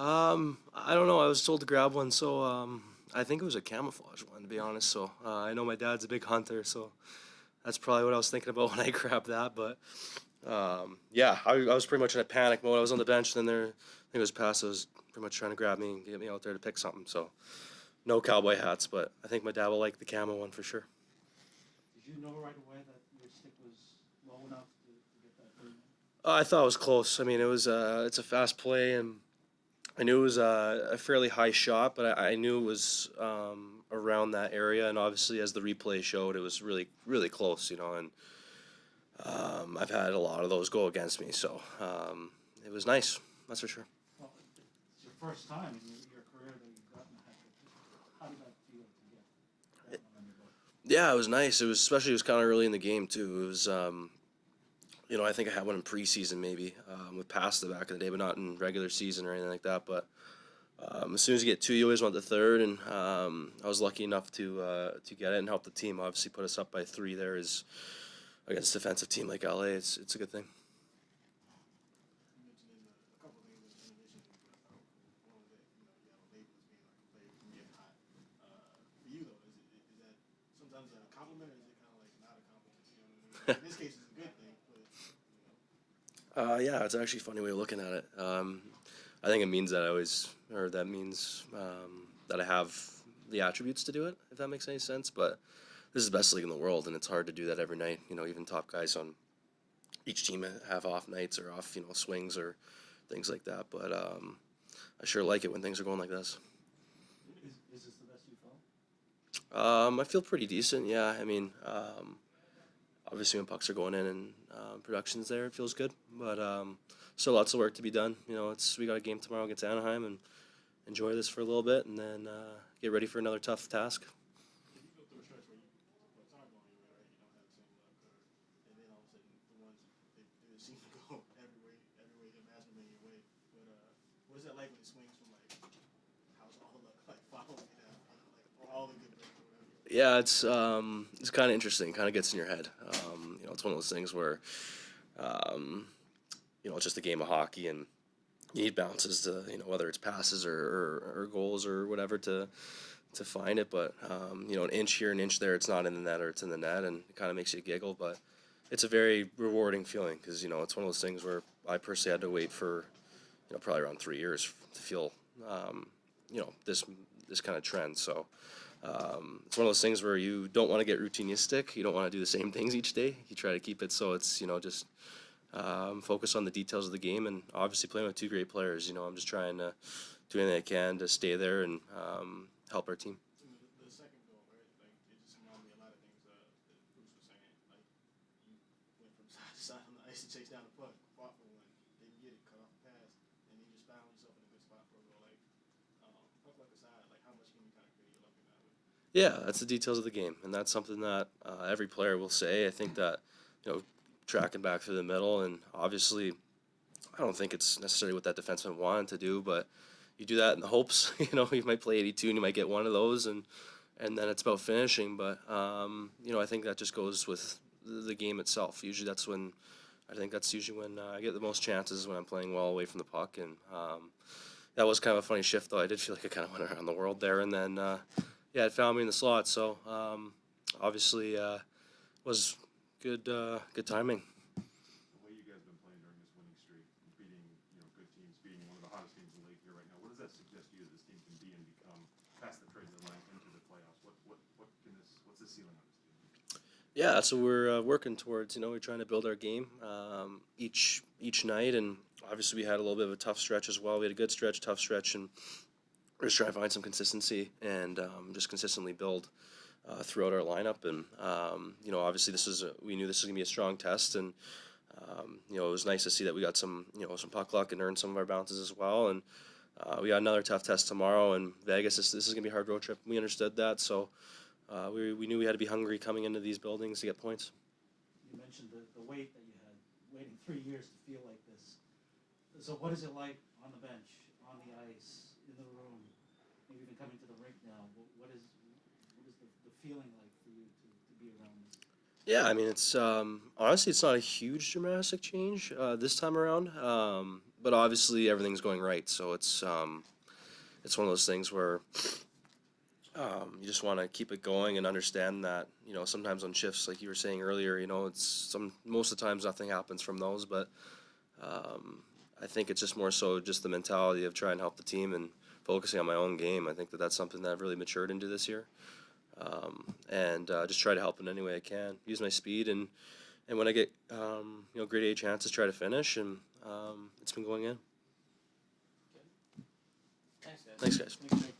I don't know. I was told to grab one, so I think it was a camouflage one, to be honest. So I know my dad's a big hunter, so that's probably what I was thinking about when I grabbed that. But yeah, I was pretty much in a panic mode. I was on the bench, and then I think it was Paso was pretty much trying to grab me and get me out there to pick something. So no cowboy hats, but I think my dad will like the camo one for sure. Did you know right away that your stick was low enough to get that third? I thought it was close. I mean, it's a fast play, and I knew it was a fairly high shot, but I knew it was around that area. And obviously, as the replay showed, it was really, really close, And I've had a lot of those go against me, so it was nice, that's for sure. Well, it's your first time in your career that you've gotten a hat trick. How did that feel to get that one on your book? Yeah, it was nice. It was kind of early in the game too. It was, I think I had one in preseason maybe with Pasta back in the day, but not in regular season or anything like that. But as soon as you get two, you always want the third, and I was lucky enough to get it and help the team. Obviously, put us up by 3 there is against a defensive team like LA. It's a good thing. In this case, it's a good thing, but Yeah, it's actually a funny way of looking at it. I think it means that that means that I have the attributes to do it, if that makes any sense. But this is the best league in the world, and it's hard to do that every night. Even top guys on each team have off nights or off, swings or things like that. But I sure like it when things are going like this. Is this the best you felt? I feel pretty decent, yeah. I mean, obviously when pucks are going in and production's there, it feels good. But still lots of work to be done. We got a game tomorrow against Anaheim and enjoy this for a little bit and then get ready for another tough task. if you go through a stretch where it's not going your way, right? You don't have the same luck, and then all of a sudden the ones they seem to go every way imaginable your way. But what is that like when it swings from like how's all the luck like following you down, like all the good breaks or whatever? Yeah, it's kind of interesting. Kind of gets in your head. It's one of those things where, it's just a game of hockey, and you need bounces to, whether it's passes or goals or whatever to find it. But an inch here, an inch there, it's not in the net or it's in the net, and it kind of makes you giggle. But it's a very rewarding feeling because it's one of those things where I personally had to wait for, probably around 3 years to feel, this kind of trend. So. It's one of those things where you don't want to get routinistic. You don't want to do the same things each day. You try to keep it so it's just focus on the details of the game, and obviously playing with 2 great players. I'm just trying to do anything I can to stay there and help our team. The second goal, right? Like it just reminded me a lot of things that Bruce was saying. Like you went from side to side on the ice to chase down the puck, fought for one, didn't get it, cut off the pass, and you just found yourself in a good spot for a goal. Like puck luck aside, like how much can you kind of create your luck in that way? Yeah, that's the details of the game, and that's something that every player will say. I think that tracking back through the middle, and obviously, I don't think it's necessarily what that defenseman wanted to do, but you do that in the hopes. You might play 82 and you might get one of those, and then it's about finishing. But I think that just goes with the game itself. Usually, that's usually when I get the most chances when I'm playing well away from the puck, and that was kind of a funny shift though. I did feel like I kind of went around the world there, and then. Yeah, it found me in the slot, so obviously was good timing. The way you guys have been playing during this winning streak, beating good teams, beating one of the hottest teams in the league here right now, what does that suggest to you this team can be and become past the trade deadline into the playoffs? What's the ceiling on this team? Yeah, so we're working towards. We're trying to build our game each night, and obviously we had a little bit of a tough stretch as well. We had a good stretch, tough stretch, and we're just trying to find some consistency and just consistently build throughout our lineup. And obviously we knew this was gonna be a strong test, and it was nice to see that we got some puck luck and earned some of our bounces as well. And we got another tough test tomorrow in Vegas. This is gonna be a hard road trip. We understood that, so we knew we had to be hungry coming into these buildings to get points. You mentioned the wait that you had, waiting 3 years to feel like this. So what is it like on the bench, on the ice, in the room, maybe even coming to the rink now? What is the feeling like for you to be around this? Yeah, I mean, it's honestly, it's not a huge dramatic change this time around. but obviously everything's going right. So it's one of those things where you just want to keep it going and understand that, you know, sometimes on shifts, like you were saying earlier, you know, most of the times nothing happens from those, but I think it's just more so just the mentality of trying to help the team and focusing on my own game. I think that that's something that I've really matured into this year, and just try to help in any way I can. Use my speed, and when I get you know, grade A chances, try to finish, and it's been going in. Thanks, guys. Thanks, guys. Thanks, Jake.